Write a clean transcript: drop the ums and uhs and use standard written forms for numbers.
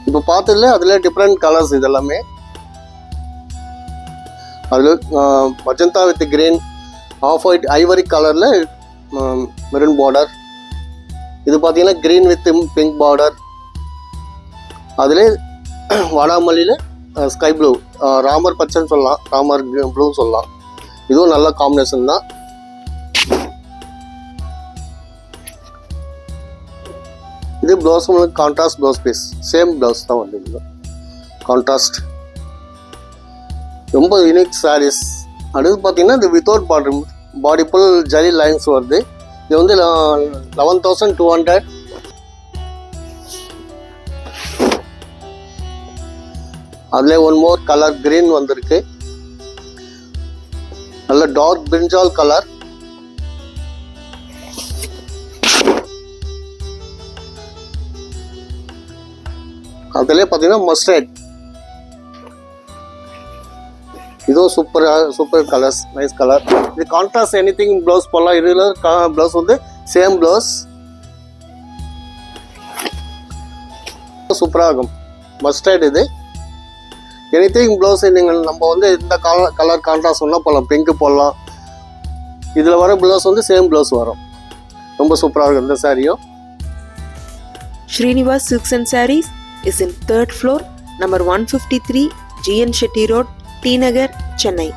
இப்போ பார்த்ததுல அதில் டிஃப்ரெண்ட் கலர்ஸ் இதெல்லாமே. அதில் magenta with green, off white, ivory கலரில் மெரூன் பார்டர். இது பார்த்தீங்கன்னா க்ரீன் வித் பிங்க் பார்டர். அதில் வாடாமல்லியில் ஸ்கை ப்ளூ, ராமர் பச்சைன்னு சொல்லலாம், ராமர் ப்ளூன்னு சொல்லலாம். இதுவும் நல்ல காம்பினேஷன் தான். இது blouse contrast blouse piece, same blouse தான் வந்து கான்ட்ராஸ்ட். ரொம்ப யூனிக் சாரீஸ். அடுத்து பார்த்தீங்கன்னா இது without border, body full zari lines வருது. இது வந்து 11,200. அதில் ஒன் மோர் கலர் கிரீன் வந்திருக்கு, நல்ல டார்க் பிரிஞ்சால் கலர். அதிலே பார்த்தீங்கன்னா மஸ்டர்ட், இதுவும் சூப்பர் கலர்ஸ், நைஸ் கலர். இது கான்ட்ராஸ்ட் எனிதிங் ப்ளவுஸ் போடலாம். இதில் ப்ளவுஸ் வந்து சேம் ப்ளவுஸ், சூப்பராக இருக்கும். மஸ்டர்ட் இது எனிதிங் ப்ளவுஸ். நீங்கள் நம்ம வந்து இந்த கலர் கான்ட்ராஸ்ட் சொன்னால் போடலாம், பிங்க் போடலாம். இதில் வர ப்ளவுஸ் வந்து சேம் ப்ளவுஸ் வரும். ரொம்ப சூப்பராக இருக்கும் இந்த சாரியும். Srinivas Silks and Sarees is in 3rd floor, number 153, GN Shetty Road, T Nagar, Chennai.